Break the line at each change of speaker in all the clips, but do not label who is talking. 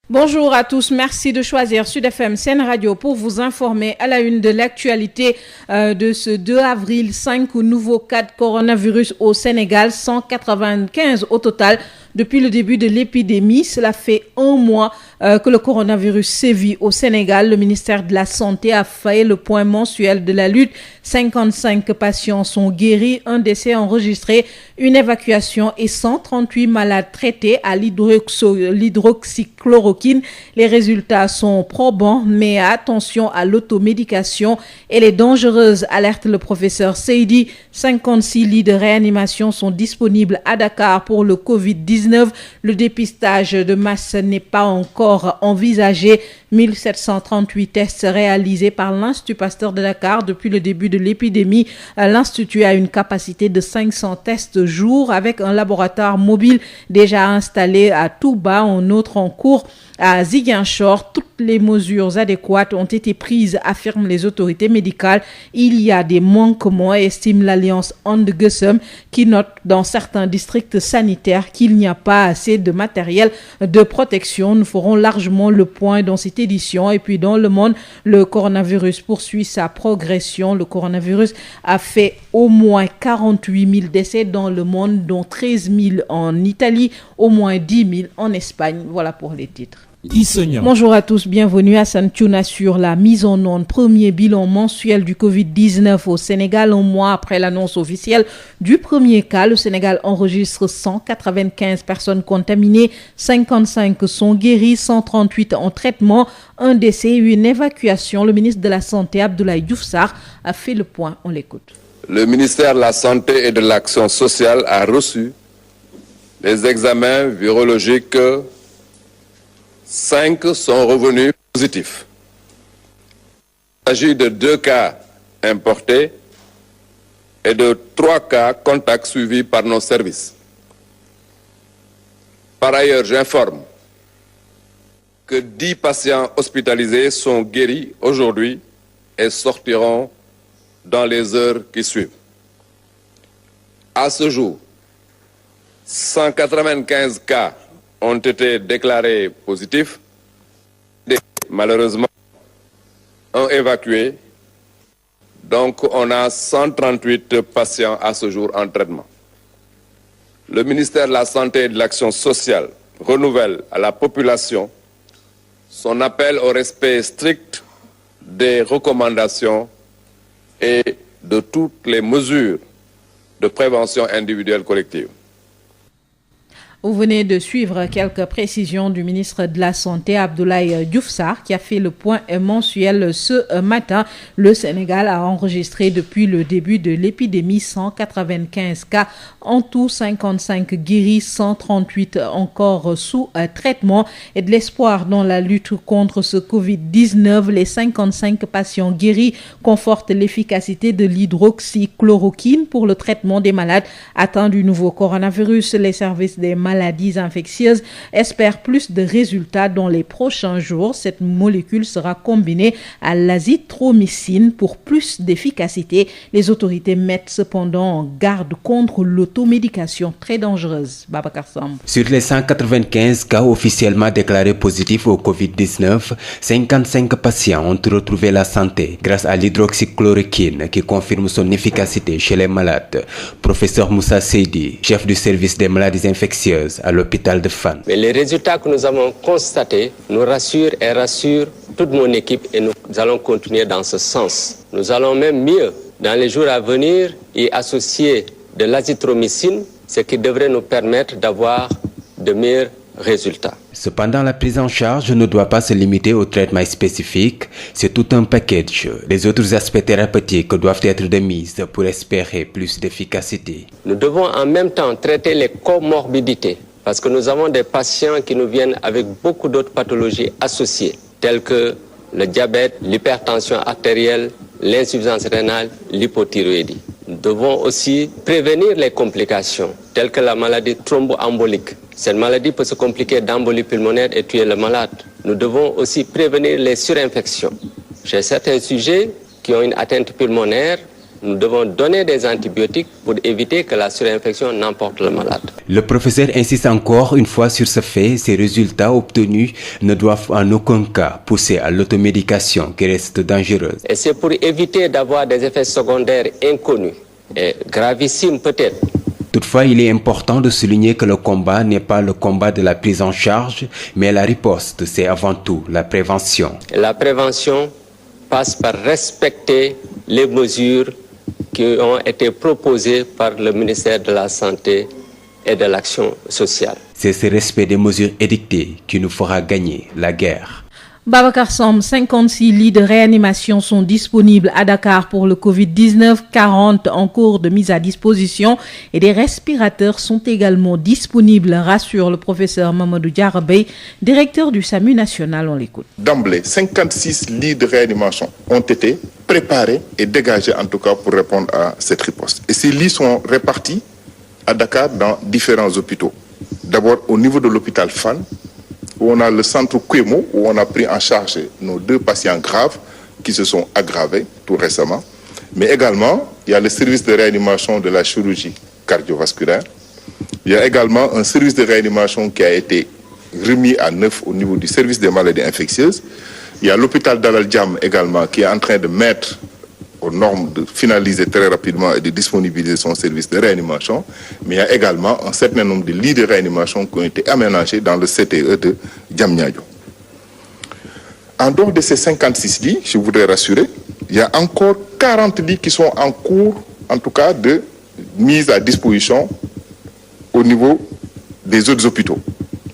Bonjour à tous, merci de choisir Sud FM Sen Radio pour vous informer à la une de l'actualité de ce 2 avril. 5 nouveaux cas de coronavirus au Sénégal, 195 au total depuis le début de l'épidémie. Cela fait un mois que le coronavirus sévit au Sénégal. Le ministère de la Santé a fait le point mensuel de la lutte. 55 patients sont guéris, un décès enregistré, une évacuation et 138 malades traités à l'hydroxychloroquine. Les résultats sont probants, mais attention à l'automédication. Elle est dangereuse, alerte le professeur Seydi. 56 lits de réanimation sont disponibles à Dakar pour le Covid-19. Le dépistage de masse n'est pas encore envisagé. 1738 tests réalisés par l'Institut Pasteur de Dakar depuis le début de l'épidémie. L'Institut a une capacité de 500 tests jour avec un laboratoire mobile déjà installé à Touba, un autre en cours à Ziguinchor. Toutes les mesures adéquates ont été prises, affirment les autorités médicales. Il y a des manquements, estime l'Alliance And Guessum, qui note dans certains districts sanitaires qu'il n'y a pas assez de matériel de protection. Nous ferons largement le point dans cette édition. Et puis dans le monde, le coronavirus poursuit sa progression. Le coronavirus a fait au moins 48 000 décès dans le monde, dont 13 000 en Italie, au moins 10 000 en Espagne. Voilà pour les titres. Bonjour à tous, bienvenue à Santuna sur la mise en onde. Premier bilan mensuel du Covid-19 au Sénégal. Un mois après l'annonce officielle du premier cas, le Sénégal enregistre 195 personnes contaminées, 55 sont guéries, 138 en traitement, un décès et une évacuation. Le ministre de la Santé, Abdoulaye Diouf Sarr, a fait le point. On l'écoute.
Le ministère de la Santé et de l'Action sociale a reçu les examens virologiques. 5 sont revenus positifs. Il s'agit de 2 cas importés et de 3 cas contacts suivis par nos services. Par ailleurs, j'informe que 10 patients hospitalisés sont guéris aujourd'hui et sortiront dans les heures qui suivent. À ce jour, 195 cas ont été déclarés positifs. Malheureusement, ont évacué. Donc, on a 138 patients à ce jour en traitement. Le ministère de la Santé et de l'Action sociale renouvelle à la population son appel au respect strict des recommandations et de toutes les mesures de prévention individuelle collective.
Vous venez de suivre quelques précisions du ministre de la Santé, Abdoulaye Diouf Sarr, qui a fait le point mensuel ce matin. Le Sénégal a enregistré depuis le début de l'épidémie 195 cas, en tout 55 guéris, 138 encore sous traitement, et de l'espoir dans la lutte contre ce Covid-19. Les 55 patients guéris confortent l'efficacité de l'hydroxychloroquine pour le traitement des malades atteints du nouveau coronavirus. Les services des maladies infectieuses espèrent plus de résultats dans les prochains jours. Cette molécule sera combinée à l'azithromycine pour plus d'efficacité. Les autorités mettent cependant en garde contre l'automédication très dangereuse. Babacar Samb.
Sur les 195 cas officiellement déclarés positifs au Covid-19, 55 patients ont retrouvé la santé grâce à l'hydroxychloroquine qui confirme son efficacité chez les malades. Professeur Moussa Seydi, chef du service des maladies infectieuses à l'hôpital de Fann.
Mais les résultats que nous avons constatés nous rassurent et rassurent toute mon équipe et nous allons continuer dans ce sens. Nous allons même mieux, dans les jours à venir, y associer de l'azithromycine, ce qui devrait nous permettre d'avoir de meilleurs résultats.
Cependant, la prise en charge ne doit pas se limiter au traitement spécifique, c'est tout un package. Les autres aspects thérapeutiques doivent être de mise pour espérer plus d'efficacité.
Nous devons en même temps traiter les comorbidités, parce que nous avons des patients qui nous viennent avec beaucoup d'autres pathologies associées, telles que le diabète, l'hypertension artérielle, l'insuffisance rénale, l'hypothyroïdie. Nous devons aussi prévenir les complications, telles que la maladie thromboembolique. Cette maladie peut se compliquer d'embolie pulmonaire et tuer le malade. Nous devons aussi prévenir les surinfections. Chez certains sujets qui ont une atteinte pulmonaire, nous devons donner des antibiotiques pour éviter que la surinfection n'emporte le malade.
Le professeur insiste encore une fois sur ce fait. Ces résultats obtenus ne doivent en aucun cas pousser à l'automédication qui reste dangereuse.
Et c'est pour éviter d'avoir des effets secondaires inconnus et gravissimes peut-être.
Toutefois, il est important de souligner que le combat n'est pas le combat de la prise en charge, mais la riposte, c'est avant tout la prévention.
Et la prévention passe par respecter les mesures qui ont été proposées par le ministère de la Santé et de l'Action sociale.
C'est ce respect des mesures édictées qui nous fera gagner la guerre.
Babacar Samb, 56 lits de réanimation sont disponibles à Dakar pour le Covid-19, 40 en cours de mise à disposition et des respirateurs sont également disponibles, rassure le professeur Mamadou Diarra Bèye, directeur du SAMU national. On l'écoute.
D'emblée, 56 lits de réanimation ont été préparés et dégagés en tout cas pour répondre à cette riposte. Et ces lits sont répartis à Dakar dans différents hôpitaux. D'abord au niveau de l'hôpital Fann, où on a le centre Kouemo, où on a pris en charge nos 2 patients graves qui se sont aggravés tout récemment. Mais également, il y a le service de réanimation de la chirurgie cardiovasculaire. Il y a également un service de réanimation qui a été remis à neuf au niveau du service des maladies infectieuses. Il y a l'hôpital Dalal Jamm également qui est en train de mettre aux normes de finaliser très rapidement et de disponibiliser son service de réanimation. Mais il y a également un certain nombre de lits de réanimation qui ont été aménagés dans le CTE de Diamniadio. En dehors de ces 56 lits, je voudrais rassurer, il y a encore 40 lits qui sont en cours, en tout cas, de mise à disposition au niveau des autres hôpitaux.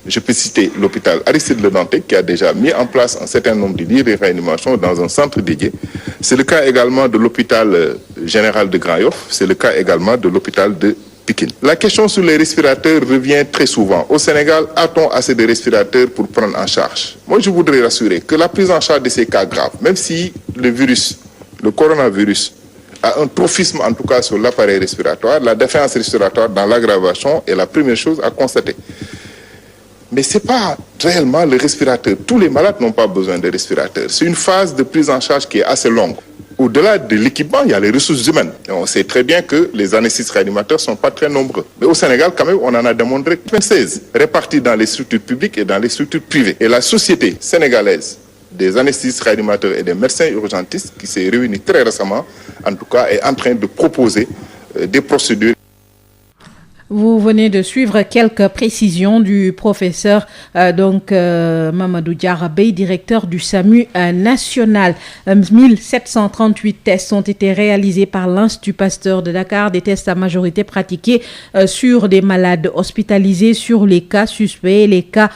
Je peux citer l'hôpital Aristide Le Dantec qui a déjà mis en place un certain nombre de lits de réanimation dans un centre dédié. C'est le cas également de l'hôpital général de Grand Yoff, c'est le cas également de l'hôpital de Pikine. La question sur les respirateurs revient très souvent. Au Sénégal, a-t-on assez de respirateurs pour prendre en charge? Moi, je voudrais rassurer que la prise en charge de ces cas graves, même si le coronavirus, a un trophisme en tout cas sur l'appareil respiratoire, la défaillance respiratoire dans l'aggravation est la première chose à constater. Mais ce n'est pas réellement le respirateur. Tous les malades n'ont pas besoin de respirateurs. C'est une phase de prise en charge qui est assez longue. Au-delà de l'équipement, il y a les ressources humaines. Et on sait très bien que les anesthésistes réanimateurs ne sont pas très nombreux. Mais au Sénégal, quand même, on en a démontré 26 répartis dans les structures publiques et dans les structures privées. Et la société sénégalaise des anesthésistes réanimateurs et des médecins urgentistes qui s'est réunie très récemment, en tout cas, est en train de proposer des procédures.
Vous venez de suivre quelques précisions du professeur Mamadou Diarra Bèye, directeur du SAMU national. 1738 tests ont été réalisés par l'Institut Pasteur de Dakar, des tests à majorité pratiqués sur des malades hospitalisés, sur les cas suspects et les cas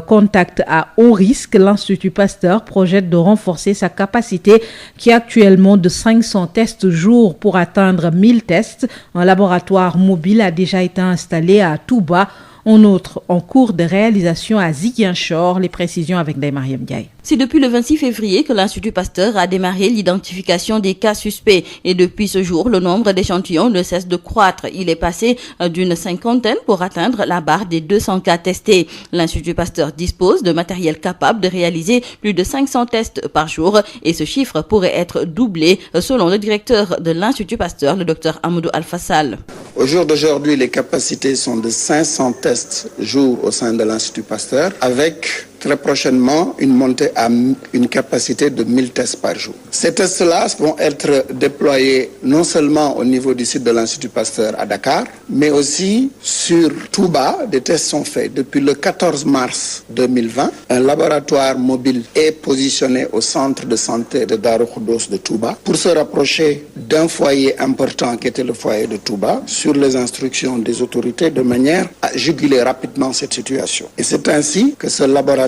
contacts à haut risque. L'Institut Pasteur projette de renforcer sa capacité qui est actuellement de 500 tests jour pour atteindre 1000 tests. Un laboratoire mobile a déjà été installé à Touba, un autre en cours de réalisation à Ziguinchor. Les précisions avec Ndeye Mariam Ndiaye.
C'est depuis le 26 février que l'Institut Pasteur a démarré l'identification des cas suspects et depuis ce jour, le nombre d'échantillons ne cesse de croître. Il est passé d'une 50aine pour atteindre la barre des 200 cas testés. L'Institut Pasteur dispose de matériel capable de réaliser plus de 500 tests par jour et ce chiffre pourrait être doublé selon le directeur de l'Institut Pasteur, le Dr Amadou Alfassal.
Au jour d'aujourd'hui, les capacités sont de 500 tests jour au sein de l'Institut Pasteur avec très prochainement une montée à une capacité de 1000 tests par jour. Ces tests-là vont être déployés non seulement au niveau du site de l'Institut Pasteur à Dakar, mais aussi sur Touba. Des tests sont faits. Depuis le 14 mars 2020, un laboratoire mobile est positionné au centre de santé de Darou Khoudoss de Touba pour se rapprocher d'un foyer important qui était le foyer de Touba sur les instructions des autorités de manière à juguler rapidement cette situation. Et c'est ainsi que ce laboratoire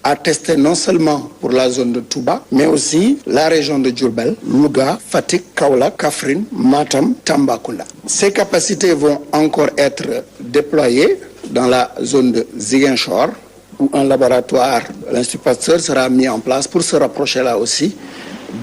a testé non seulement pour la zone de Touba, mais aussi la région de Diourbel, Louga, Fatick, Kaolack, Kaffrine, Matam, Tambacounda. Ces capacités vont encore être déployées dans la zone de Ziguinchor, où un laboratoire, l'Institut Pasteur, sera mis en place pour se rapprocher là aussi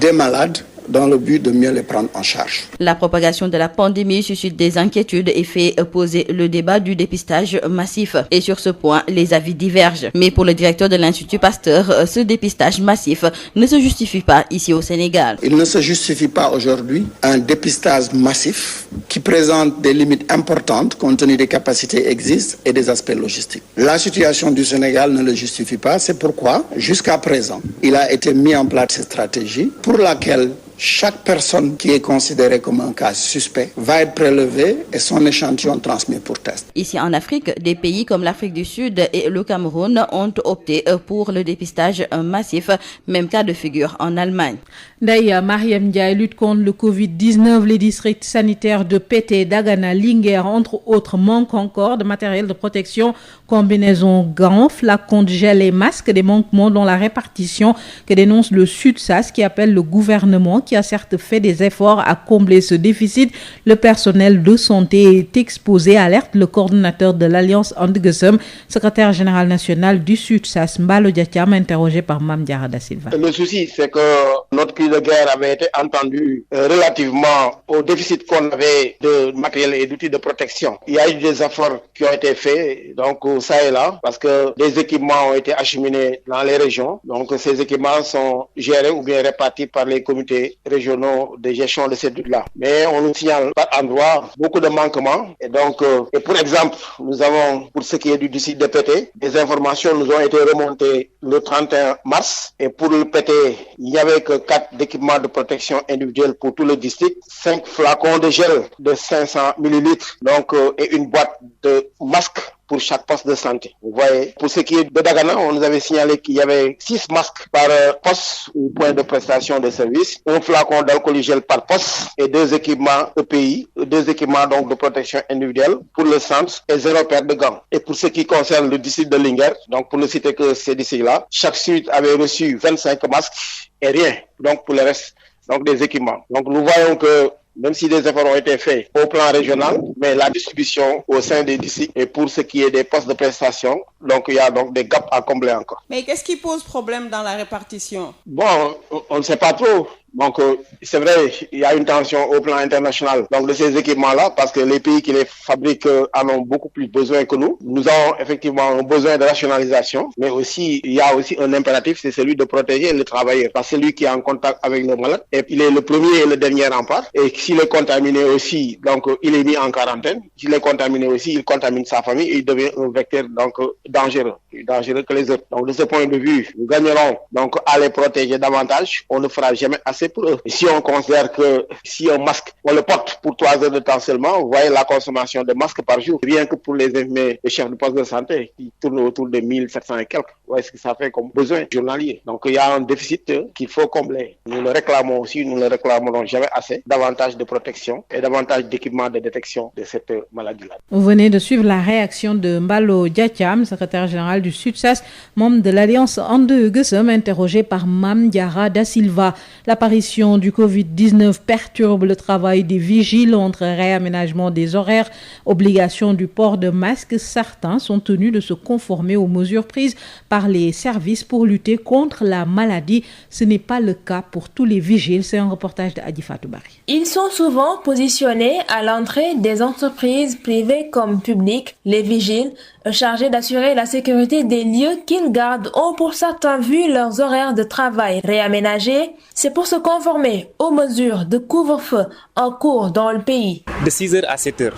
des malades dans le but de mieux les prendre en charge.
La propagation de la pandémie suscite des inquiétudes et fait poser le débat du dépistage massif. Et sur ce point, les avis divergent. Mais pour le directeur de l'Institut Pasteur, ce dépistage massif ne se justifie pas ici au Sénégal.
Il ne se justifie pas aujourd'hui un dépistage massif qui présente des limites importantes compte tenu des capacités existantes et des aspects logistiques. La situation du Sénégal ne le justifie pas, c'est pourquoi, jusqu'à présent, il a été mis en place cette stratégie pour laquelle chaque personne qui est considérée comme un cas suspect va être prélevée et son échantillon transmis pour test.
Ici en Afrique, des pays comme l'Afrique du Sud et le Cameroun ont opté pour le dépistage massif, même cas de figure en Allemagne.
D'ailleurs, Mariam Ndiaye lutte contre le Covid-19. Les districts sanitaires de Pété, Dagana, Linguère, entre autres, manquent encore de matériel de protection, combinaisons, gants, flacons de gel et masques, des manquements dans la répartition que dénonce le SUTSAS qui appelle le gouvernement qui a certes fait des efforts à combler ce déficit. Le personnel de santé est exposé, alerte le coordonnateur de l'Alliance And-Gueusseum, secrétaire général national du SUTSAS, Mbalo Diatiam, interrogé par Mame Diarra Da Silva.
Le souci, c'est que notre cri de guerre avait été entendu relativement au déficit qu'on avait de matériel et d'outils de protection. Il y a eu des efforts qui ont été faits, donc ça et là, parce que des équipements ont été acheminés dans les régions. Donc ces équipements sont gérés ou bien répartis par les comités régionaux de gestion de ces trucs-là. Mais on nous signale par endroit beaucoup de manquements. Et donc, et pour exemple, nous avons, pour ce qui est du district de Pété, des informations nous ont été remontées le 31 mars. Et pour le Pété, il n'y avait que 4 équipements de protection individuelle pour tout le district, 5 flacons de gel de 500 millilitres, donc, et une boîte de masques pour chaque poste de santé. Vous voyez, pour ce qui est de Dagana, on nous avait signalé qu'il y avait 6 masques par poste ou point de prestation de service, un flacon d'alcool par poste et 2 équipements EPI, 2 équipements donc de protection individuelle pour le centre et 0 paire de gants. Et pour ce qui concerne le district de Linguère, donc pour ne citer que ces districts-là, chaque suite avait reçu 25 masques et rien, donc pour le reste, donc des équipements. Donc nous voyons que même si des efforts ont été faits au plan régional, mais la distribution au sein des districts et pour ce qui est des postes de prestation, donc il y a donc des gaps à combler encore.
Mais qu'est-ce qui pose problème dans la répartition?
Bon, on ne sait pas trop. Donc, c'est vrai, il y a une tension au plan international donc de ces équipements-là parce que les pays qui les fabriquent en ont beaucoup plus besoin que nous. Nous avons effectivement un besoin de rationalisation, mais aussi, il y a aussi un impératif, c'est celui de protéger le travailleur. Parce que celui qui est en contact avec le malade, et il est le premier et le dernier rempart. Et s'il est contaminé aussi, donc il est mis en quarantaine. S'il est contaminé aussi, il contamine sa famille et il devient un vecteur donc dangereux que les autres. Donc, de ce point de vue, nous gagnerons donc à les protéger davantage. On ne fera jamais assez pour eux. Si on considère que si un masque, on le porte pour 3 heures de temps seulement, vous voyez la consommation de masques par jour, rien que pour les infirmiers et chefs de poste de santé, qui tournent autour de 1700 et quelques. Vous voyez ce que ça fait comme besoin journalier. Donc il y a un déficit qu'il faut combler. Nous le réclamons aussi, nous ne le réclamerons jamais assez, davantage de protection et davantage d'équipements de détection de cette maladie-là.
Vous venez de suivre la réaction de Mbalo Diatiam, secrétaire général du SUTSAS, membre de l'Alliance And-Gueusseum, interrogé par Mame Diarra Da Silva. L'apparition du Covid-19 perturbe le travail des vigiles entre réaménagement des horaires, obligation du port de masque. Certains sont tenus de se conformer aux mesures prises par les services pour lutter contre la maladie. Ce n'est pas le cas pour tous les vigiles. C'est un reportage de Adi Fatou Bari.
Ils sont souvent positionnés à l'entrée des entreprises privées comme publiques. Les vigiles, chargés d'assurer la sécurité des lieux qu'ils gardent, ont pour certains vu leurs horaires de travail réaménagés. C'est pour se conformer aux mesures de couvre-feu en cours dans le pays.
De 6h à 7h.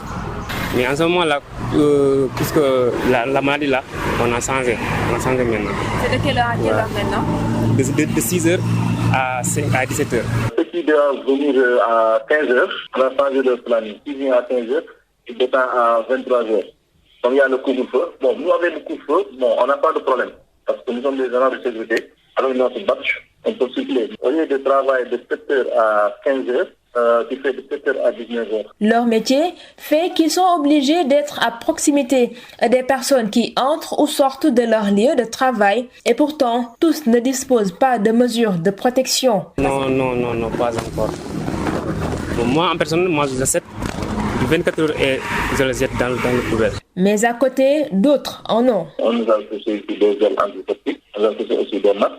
Mais en ce moment-là, puisque la maladie là, on a changé maintenant.
C'est de quelle heure à quelle heure maintenant?
De 6h à 17h.
Ceux qui doivent venir à 15h, on a changé de planning. Ils viennent à 15h, ils détendent à 23h. Donc il y a le couvre-feu. Bon, nous avec le couvre-feu, on n'a pas de problème. Parce que nous sommes des agents de sécurité. Avec notre badge, on peut circuler. Au lieu de travail de 7h à 15h, qui fait de 7h à 19h.
Leur métier fait qu'ils sont obligés d'être à proximité des personnes qui entrent ou sortent de leur lieu de travail. Et pourtant, tous ne disposent pas de mesures de protection.
Non, pas encore. Bon, moi, en personne, je les jette 24 heures et je les jette dans le poubelle.
Mais à côté, d'autres en ont.
On nous a fait aussi des gels antiseptiques, on nous a fait aussi des masques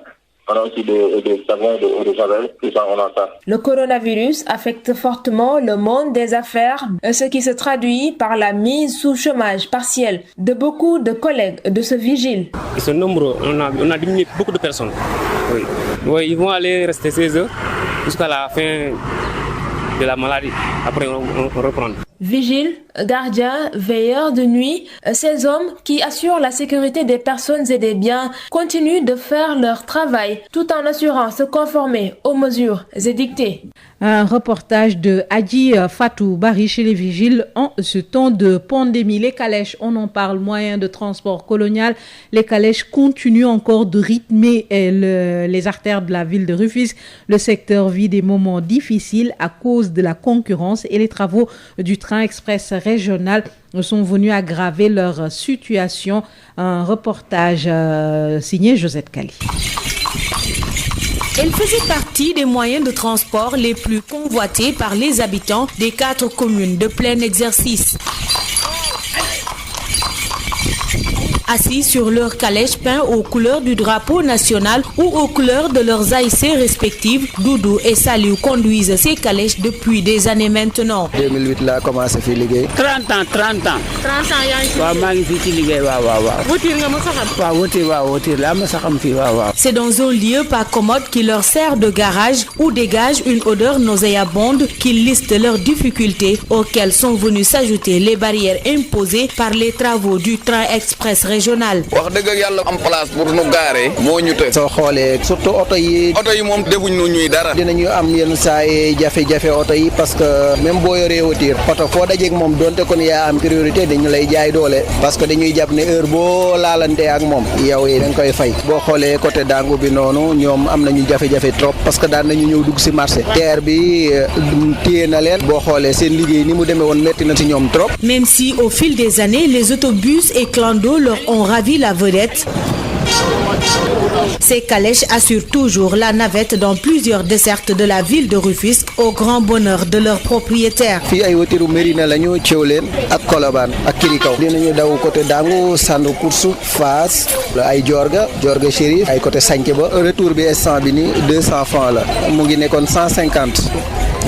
On a aussi des savons, des javel, tout ça, on a ça.
Le coronavirus affecte fortement le monde des affaires, ce qui se traduit par la mise sous chômage partiel de beaucoup de collègues de ce vigile.
Ils sont nombreux, on a diminué beaucoup de personnes. Oui. Oui, ils vont aller rester chez eux jusqu'à la fin de la maladie. Après, on reprend.
Vigiles, gardiens, veilleurs de nuit, ces hommes qui assurent la sécurité des personnes et des biens continuent de faire leur travail tout en assurant se conformer aux mesures édictées.
Un reportage de Hadji Fatou Bari chez les vigiles en ce temps de pandémie. Les calèches, on en parle, moyen de transport colonial. Les calèches continuent encore de rythmer les artères de la ville de Rufisque. Le secteur vit des moments difficiles à cause de la concurrence et les travaux du train express régional sont venus aggraver leur situation. Un reportage signé Josette Kali.
Elle faisait partie des moyens de transport les plus convoités par les habitants des 4 communes de plein exercice. Assis sur leur calèche peint aux couleurs du drapeau national ou aux couleurs de leurs AIC respectives, Doudou et Saliou conduisent ces calèches depuis des années maintenant.
2008 là a commencé à faire liggéey.
30 ans.
30 ans yaa ngi fi.
Waaw maa ngi fii ci liggéey waaw.
Voiture nga mos a xam.
Waaw voiture laa mos a xam fii waaw.
C'est dans un lieu pas commode qui leur sert de garage où dégage une odeur nauséabonde qui liste leurs difficultés auxquelles sont venues s'ajouter les barrières imposées par les travaux du train express régional.
wax dëgg yàlla am place pour nu gaare moo ñu te
soo xoolee surtout oto yi
moom defuñ nu ñuy dara
dinañu am yenn saa yi jafe-jafe oto yi parce que même boo yoree voiture oto foo dajeeg moom donte kon yaa am priorité dañu lay jaay doole parce que dañuy jàpp ne heure boo laalantee ak moom yow yi dañ koy fay boo xoolee côté Dangu bi noonu ñoom am nañu jafe-jafe trop parce que daan nañu ñëw dugg si marché terre bi téye na leen boo xoolee seen liggéey ni mu demee woon métti na si ñoom trop.
Même si au fil des années les autobus et clando leur ont ravi la vedette, ces calèches assurent toujours la navette dans plusieurs dessertes de la ville de Rufisque au grand bonheur de leurs propriétaires.
fii ay voiture Mérina la ñu Thiawlène ak Colobane ak Kirikaw dinañu daw côté Dangu Sandu Koursu Fass ay Diorga Chérif ay côté Santhie ba retour bi instant bi ni 200 francs la mu ngi nekkoon 150.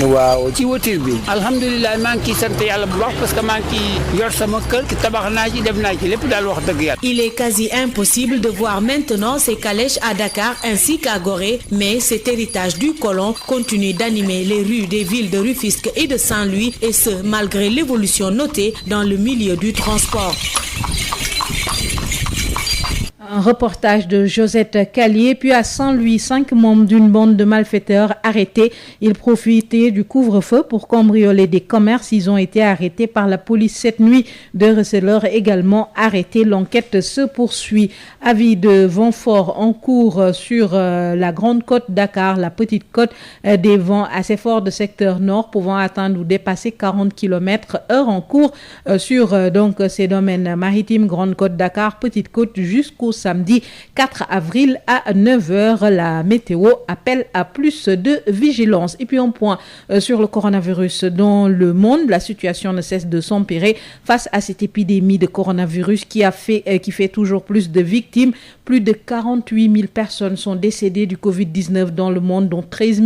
waaw
ci voiture bi alhamdulilah maa ngi ciy sant yàlla bu baax parce que maa ngi ciy yor sama kër tabax naa ci def naa ci lépp daal wax dëgg yàlla.
Il est quasi impossible de voir maintenant ces calèches à Dakar ainsi qu'à Gorée, mais cet héritage du colon continue d'animer les rues des villes de Rufisque et de Saint-Louis, et ce malgré l'évolution notée dans le milieu du transport.
Un reportage de Josette Callier. Puis à Saint-Louis, 5 membres d'une bande de malfaiteurs arrêtés. Ils profitaient du couvre-feu pour cambrioler des commerces. Ils ont été arrêtés par la police cette nuit. 2 receleurs également arrêtés. L'enquête se poursuit. Avis de vent fort en cours sur la Grande Côte Dakar, la Petite Côte. Des vents assez forts de secteur nord pouvant atteindre ou dépasser 40 km/h en cours sur donc ces domaines maritimes, Grande Côte Dakar, Petite Côte jusqu'au samedi 4 avril à 9h. La météo appelle à plus de vigilance. Et puis un point sur le coronavirus dans le monde. La situation ne cesse de s'empirer face à cette épidémie de coronavirus qui fait toujours plus de victimes. Plus de 48 000 personnes sont décédées du Covid-19 dans le monde, dont 13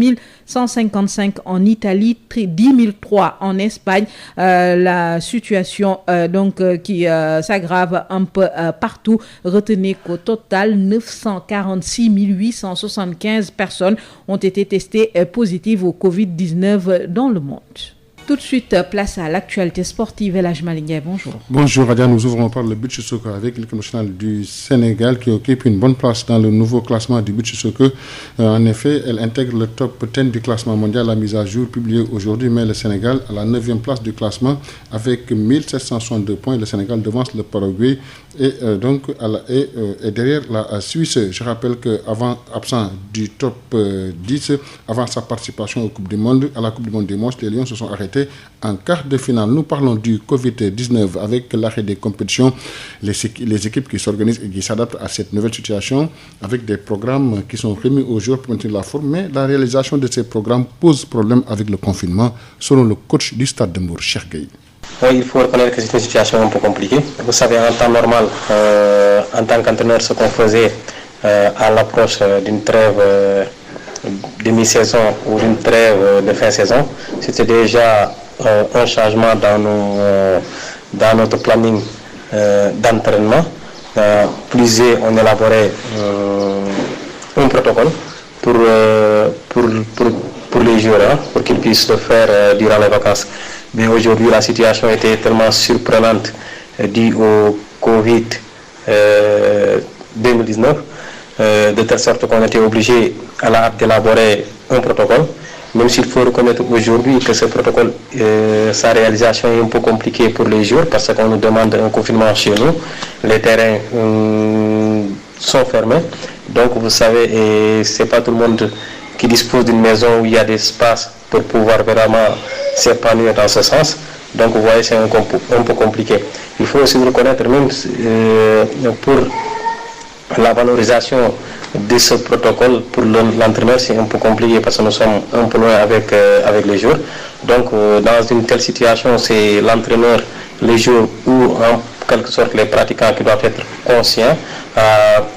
155 en Italie, 10 003 en Espagne. La situation qui s'aggrave un peu partout. Retenez qu'au total, 946 875 personnes ont été testées positives au Covid-19 dans le monde. Tout de suite, place à l'actualité sportive. El Hadj Malick Ndiaye, bonjour.
Bonjour, Adia. Nous ouvrons par le beach soccer avec l'équipe nationale du Sénégal qui occupe une bonne place dans le nouveau classement du beach soccer. En effet, elle intègre le top 10 du classement mondial. La mise à jour publiée aujourd'hui met le Sénégal à la 9e place du classement avec 1762 points. Le Sénégal devance le Paraguay et derrière la Suisse. Je rappelle qu'avant, absent du top 10, avant sa participation à la Coupe du Monde des Monstres, les Lions se sont arrêtés en quart de finale. Nous parlons du Covid-19 avec l'arrêt des compétitions, les équipes qui s'organisent et qui s'adaptent à cette nouvelle situation avec des programmes qui sont remis au jour pour maintenir la forme, mais la réalisation de ces programmes pose problème avec le confinement, selon le coach du Stade de Mbour, Cheikh Gueye.
Oui, il faut reconnaître que c'est une situation un peu compliquée. Vous savez, en temps normal, en tant qu'entraîneur, ce qu'on faisait, à l'approche d'une trêve de mi-saison ou d'une trêve de fin saison, c'était déjà un changement dans notre planning d'entraînement. On élaborait un protocole pour les joueurs, pour qu'ils puissent le faire durant les vacances. Mais aujourd'hui, la situation était tellement surprenante due au Covid 2019, de telle sorte qu'on était obligé d'élaborer un protocole, même s'il faut reconnaître aujourd'hui que ce protocole, sa réalisation est un peu compliquée pour les joueurs parce qu'on nous demande un confinement chez nous. Les terrains sont fermés, donc vous savez, c'est pas tout le monde qui dispose d'une maison où il y a des espaces pour pouvoir vraiment s'épanouir dans ce sens. Donc vous voyez, c'est un peu compliqué. Il faut aussi reconnaître, même pour la valorisation de ce protocole pour l'entraîneur, c'est un peu compliqué parce que nous sommes un peu loin avec les joueurs. Donc dans une telle situation, c'est l'entraîneur, les joueurs ou en quelque sorte les pratiquants qui doivent être conscients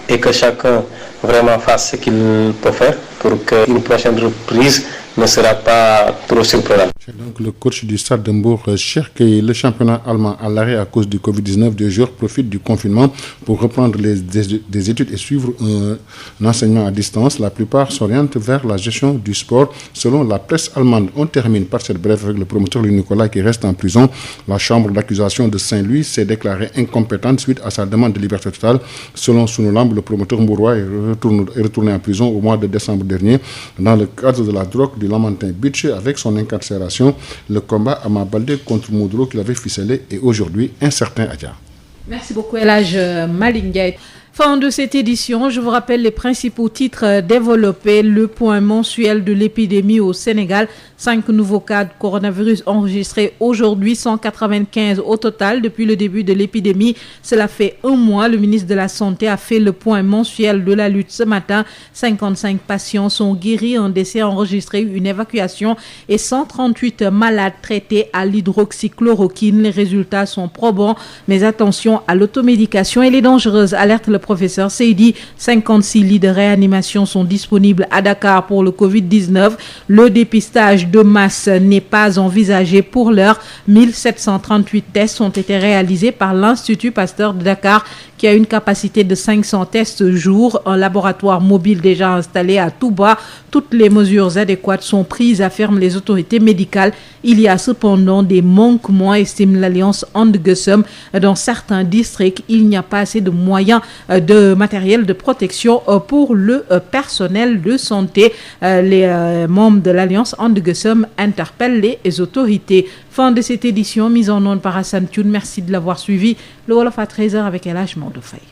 et que chacun vraiment fasse ce qu'il peut faire pour qu'une prochaine reprise ne sera pas trop surprenante.
Donc le coach du Stade de Mbour, Cherki, le championnat allemand à l'arrêt à cause du Covid-19, des joueurs profitent du confinement pour reprendre des études et suivre un enseignement à distance. La plupart s'orientent vers la gestion du sport. Selon la presse allemande, on termine par cette brève avec le promoteur Louis Nicolas qui reste en prison. La chambre d'accusation de Saint-Louis s'est déclarée incompétente suite à sa demande de liberté totale. Selon Sunulamb, le promoteur mbourois est retourné en prison au mois de décembre dernier dans le cadre de la drogue du Lamantin Beach avec son incarcération. Le combat à Mabaldé contre Moudro qu'il avait ficelé est aujourd'hui incertain à dire.
Merci beaucoup El Hadj Malick Ndiaye. Fin de cette édition, je vous rappelle les principaux titres développés. Le point mensuel de l'épidémie au Sénégal. 5 nouveaux cas de coronavirus enregistrés aujourd'hui, 195 au total depuis le début de l'épidémie. Cela fait un mois. Le ministre de la Santé a fait le point mensuel de la lutte ce matin. 55 patients sont guéris, un décès enregistré, une évacuation et 138 malades traités à l'hydroxychloroquine. Les résultats sont probants, mais attention à l'automédication, elle est dangereuse, alerte le professeur Seydi. 56 lits de réanimation sont disponibles à Dakar pour le Covid-19. Le dépistage de masse n'est pas envisagé pour l'heure. 1738 tests ont été réalisés par l'Institut Pasteur de Dakar qui a une capacité de 500 tests jour. Un laboratoire mobile déjà installé à Touba. Toutes les mesures adéquates sont prises, affirment les autorités médicales. Il y a cependant des manquements, estime l'Alliance And-Gueusseum. Dans certains districts, il n'y a pas assez de moyens de matériel de protection pour le personnel de santé. Les membres de l'Alliance And-Gueusseum interpellent les autorités. Fin de cette édition mise en onde par Hassan Thioune. Merci de l'avoir suivi. Le Wolof à 13h avec El Hadj Maodo Faye.